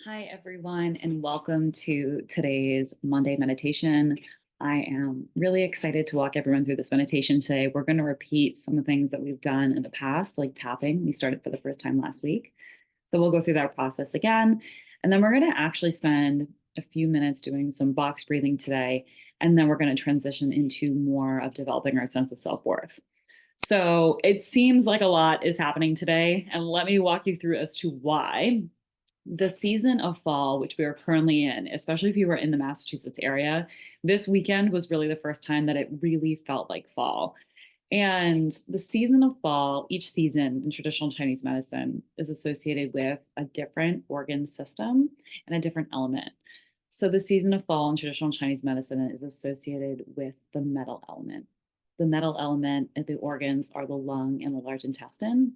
Hi, everyone, and welcome to today's Monday meditation. I am really excited to walk everyone through this meditation today. We're going to repeat some of the things that we've done in the past, like tapping. We started for the first time last week. So we'll go through that process again. And then we're going to actually spend a few minutes doing some box breathing today. And then we're going to transition into more of developing our sense of self worth. So it seems like a lot is happening today. And let me walk you through as to why the season of fall, which we are currently in, especially if you were in the Massachusetts area, this weekend was really the first time that it really felt like fall. And the season of fall, each season in traditional Chinese medicine is associated with a different organ system and a different element. So the season of fall in traditional Chinese medicine is associated with the metal element. The metal element of the organs are the lung and the large intestine.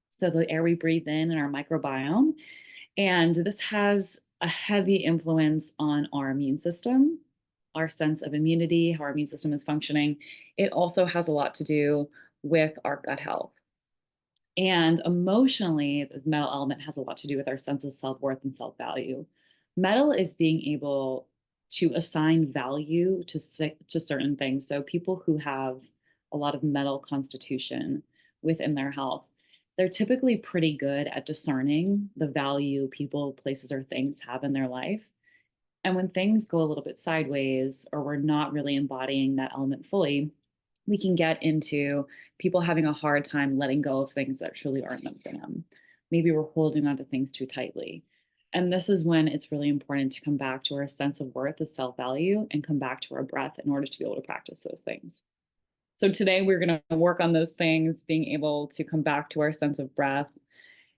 So the air we breathe in our microbiome, and this has a heavy influence on our immune system, our sense of immunity, how our immune system is functioning. It also has a lot to do with our gut health. And emotionally, the metal element has a lot to do with our sense of self worth and self value. Metal is being able to assign value to certain things. So, people who have a lot of metal constitution within their health, they're typically pretty good at discerning the value people, places, or things have in their life. And when things go a little bit sideways or we're not really embodying that element fully, we can get into people having a hard time letting go of things that truly aren't meant for them. Maybe we're holding on to things too tightly. And this is when it's really important to come back to our sense of worth, of self value, and come back to our breath in order to be able to practice those things. So today we're going to work on those things, being able to come back to our sense of breath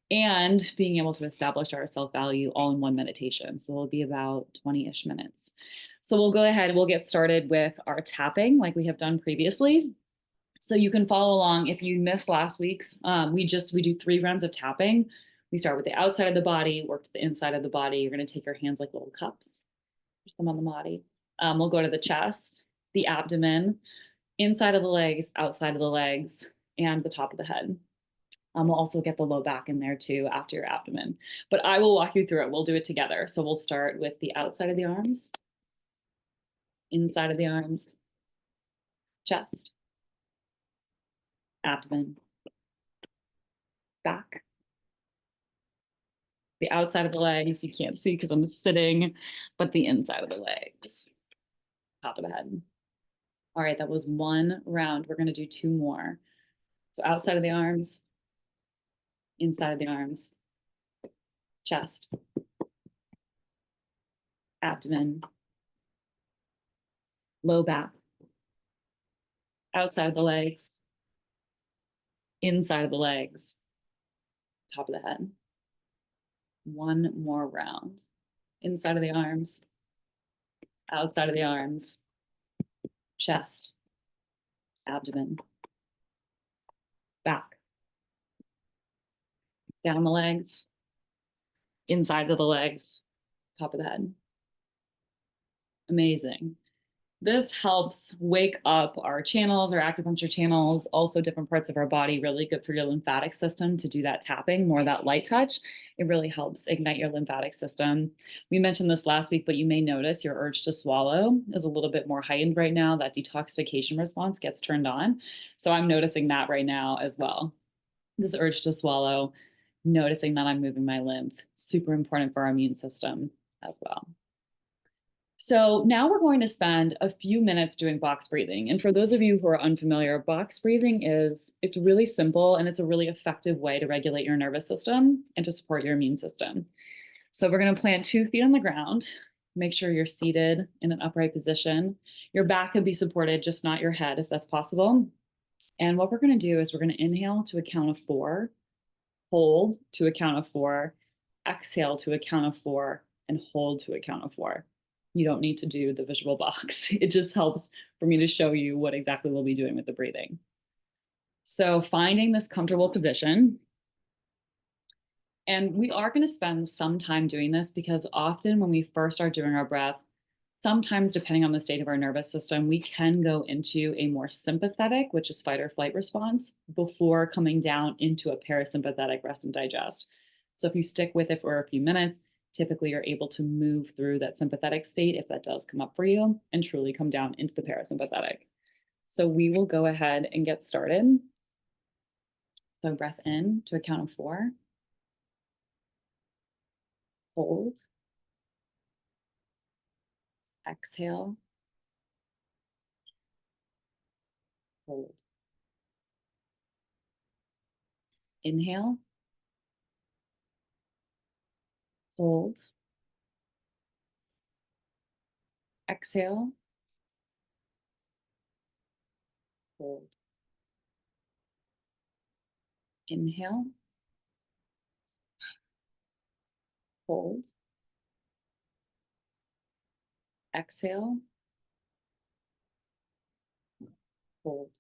and being able to establish our self value all in one meditation. So it'll be about 20-ish minutes. So we'll go ahead, we'll get started with our tapping like we have done previously. So you can follow along. If you missed last week's, we do 3 rounds of tapping. We start with the outside of the body, work to the inside of the body. You're going to take your hands like little cups, push them on the body. We'll go to the chest, the abdomen, inside of the legs, outside of the legs, and the top of the head. We'll also get the low back in there too after your abdomen. But I will walk you through it. We'll do it together. So we'll start with the outside of the arms, inside of the arms, chest, abdomen, back. The outside of the legs, you can't see because I'm sitting, but the inside of the legs, top of the head. All right, that was 1 round. We're going to do 2 more. So outside of the arms, inside of the arms, chest, abdomen, low back, outside of the legs, inside of the legs, top of the head. 1 more round. Inside of the arms, outside of the arms, chest, abdomen, back, down the legs, insides of the legs, top of the head. Amazing. This helps wake up our channels, our acupuncture channels, also different parts of our body. Really good for your lymphatic system to do that tapping, more of that light touch. It really helps ignite your lymphatic system. We mentioned this last week, but you may notice your urge to swallow is a little bit more heightened right now. That detoxification response gets turned on. So I'm noticing that right now as well. This urge to swallow, noticing that I'm moving my lymph, super important for our immune system as well. So now we're going to spend a few minutes doing box breathing. And for those of you who are unfamiliar, box breathing it's really simple and it's a really effective way to regulate your nervous system and to support your immune system. So we're going to plant 2 feet on the ground. Make sure you're seated in an upright position. Your back can be supported, just not your head if that's possible. And what we're going to do is we're going to inhale to a count of 4, hold to a count of 4, exhale to a count of 4, and hold to a count of 4. You don't need to do the visual box. It just helps for me to show you what exactly we'll be doing with the breathing. So finding this comfortable position. And we are going to spend some time doing this because often when we first start doing our breath, sometimes depending on the state of our nervous system, we can go into a more sympathetic, which is fight or flight response, before coming down into a parasympathetic rest and digest. So if you stick with it for a few minutes, typically you're able to move through that sympathetic state if that does come up for you and truly come down into the parasympathetic. So we will go ahead and get started. So breath in to a count of 4. Hold. Exhale. Hold. Inhale. Hold. Exhale. Hold. Inhale. Hold. Exhale. Hold.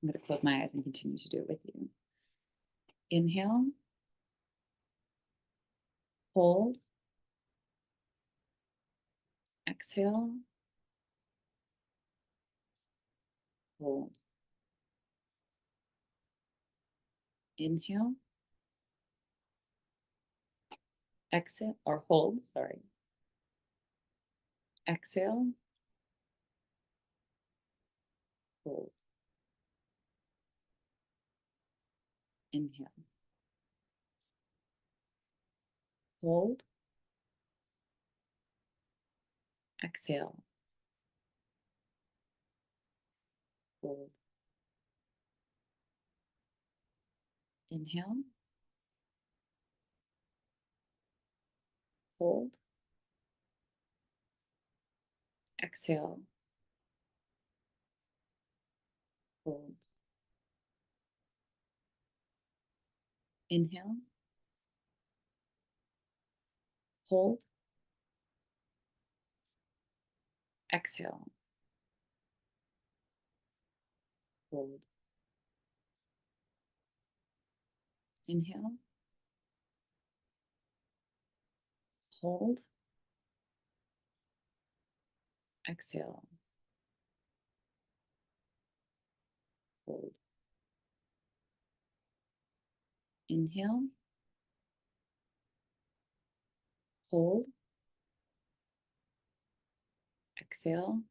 I'm going to close my eyes and continue to do it with you. Inhale. Hold. Exhale. Hold. Inhale. Exhale or hold, sorry. Exhale. Hold. Inhale. Hold. Exhale. Hold. Inhale. Hold. Exhale. Hold. Inhale. Hold. Exhale. Hold. Inhale. Hold. Exhale. Hold. Inhale. Hold. Exhale.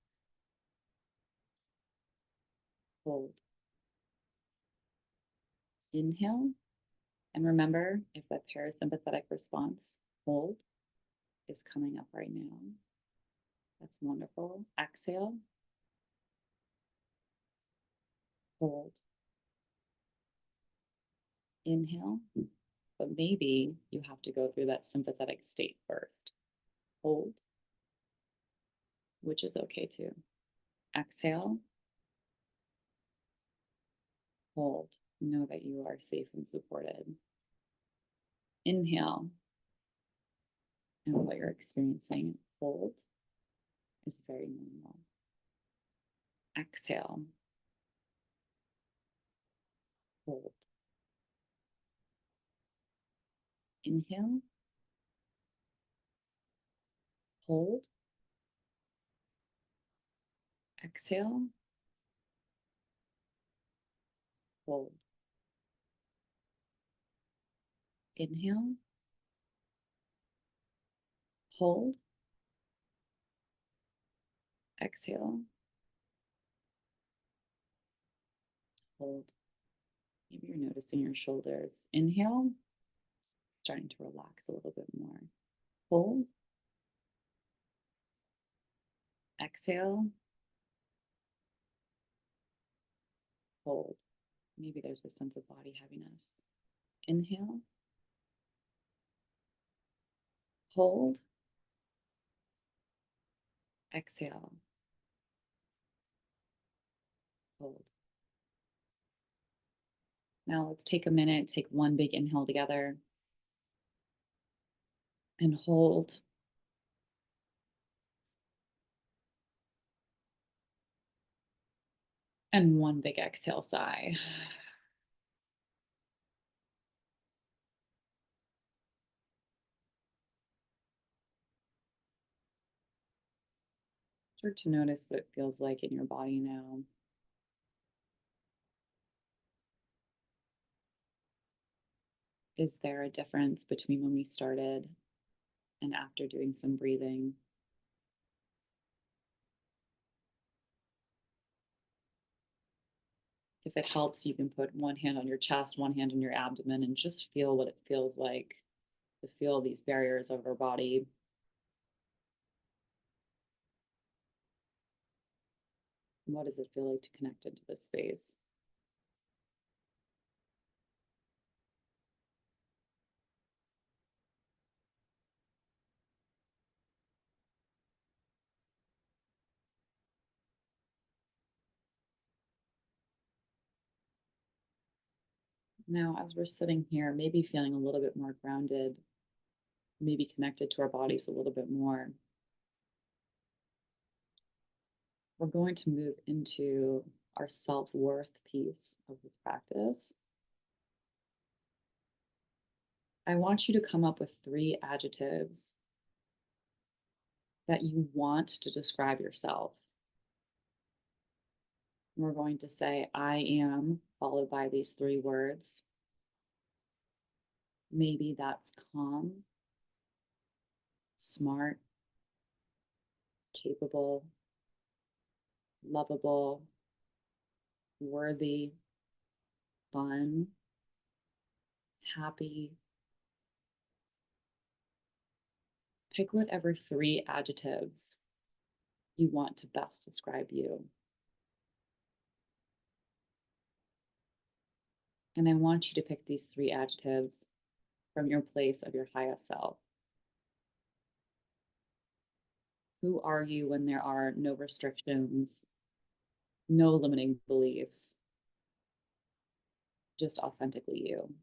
Hold. Inhale. And remember, if that parasympathetic response, hold, is coming up right now, that's wonderful. Exhale. Hold. Inhale. But maybe you have to go through that sympathetic state first. Hold, which is okay too. Exhale. Hold. Know that you are safe and supported. Inhale. And what you're experiencing, hold, is very normal. Exhale. Hold. Inhale. Hold. Exhale. Hold. Inhale. Hold. Exhale. Hold. Maybe you're noticing your shoulders. Inhale. Starting to relax a little bit more. Hold. Exhale. Hold. Maybe there's a sense of body heaviness. Inhale. Hold. Exhale. Hold. Now let's take a minute, take one big inhale together and hold. And one big exhale, sigh. Start to notice what it feels like in your body now. Is there a difference between when we started and after doing some breathing? If it helps, you can put one hand on your chest, one hand on your abdomen, and just feel what it feels like to feel these barriers of our body. What does it feel like to connect into this space? Now, as we're sitting here, maybe feeling a little bit more grounded, maybe connected to our bodies a little bit more, we're going to move into our self worth piece of this practice. I want you to come up with 3 adjectives that you want to describe yourself. We're going to say, I am, followed by these 3 words. Maybe that's calm, smart, capable, lovable, worthy, fun, happy. Pick whatever 3 adjectives you want to best describe you. And I want you to pick these 3 adjectives from your place of your highest self. Who are you when there are no restrictions, no limiting beliefs, just authentically you?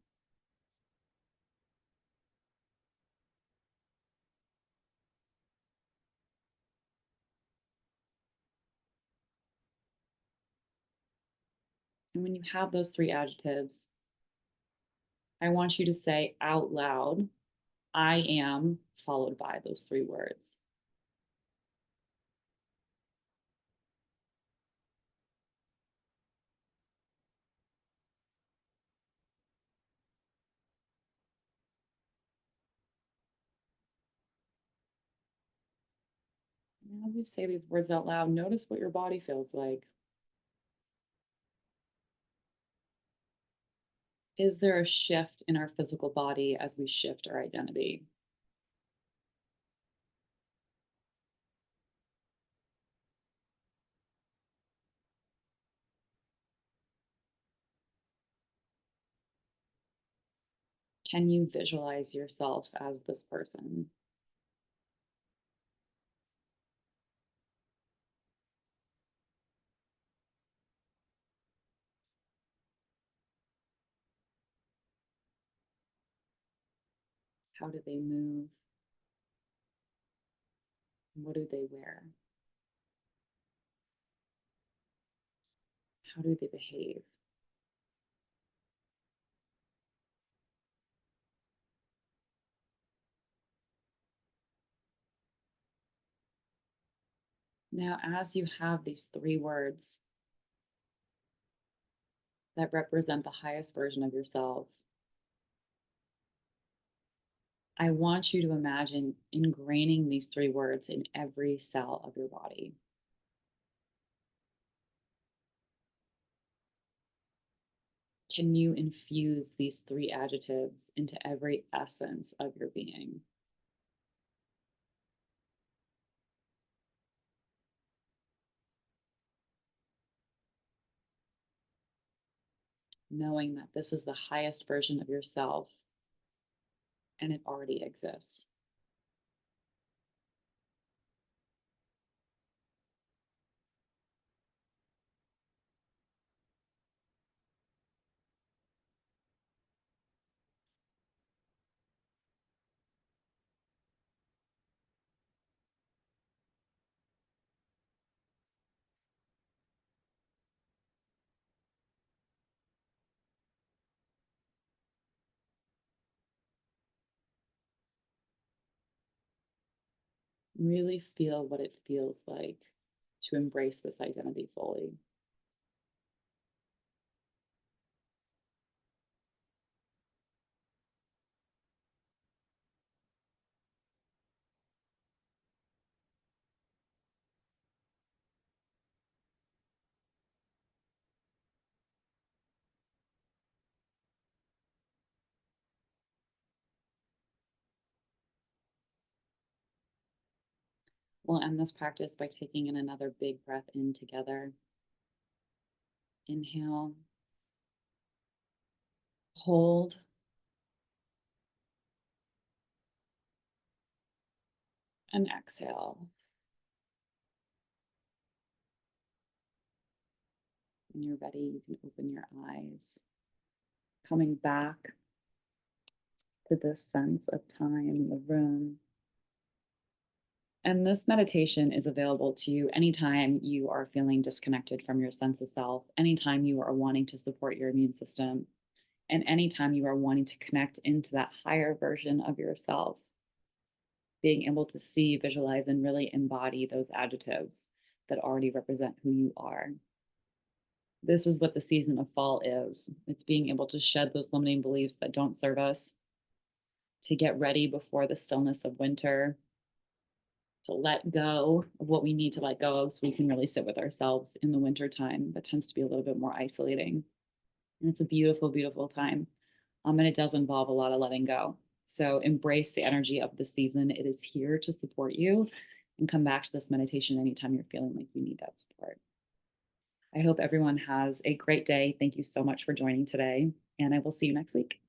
And when you have those 3 adjectives, I want you to say out loud, I am, followed by those 3 words. And as you say these words out loud, notice what your body feels like. Is there a shift in our physical body as we shift our identity? Can you visualize yourself as this person? How do they move? What do they wear? How do they behave? Now, as you have these 3 words that represent the highest version of yourself, I want you to imagine ingraining these 3 words in every cell of your body. Can you infuse these 3 adjectives into every essence of your being? Knowing that this is the highest version of yourself and it already exists. Really feel what it feels like to embrace this identity fully. We'll end this practice by taking in another big breath in together. Inhale, hold, and exhale. When you're ready, you can open your eyes, coming back to this sense of time in the room. And this meditation is available to you anytime you are feeling disconnected from your sense of self, anytime you are wanting to support your immune system, and anytime you are wanting to connect into that higher version of yourself, being able to see, visualize, and really embody those adjectives that already represent who you are. This is what the season of fall is. It's being able to shed those limiting beliefs that don't serve us, to get ready before the stillness of winter, to let go of what we need to let go of so we can really sit with ourselves in the winter time that tends to be a little bit more isolating. And it's a beautiful, beautiful time. And it does involve a lot of letting go. So embrace the energy of the season. It is here to support you, and come back to this meditation anytime you're feeling like you need that support. I hope everyone has a great day. Thank you so much for joining today, and I will see you next week.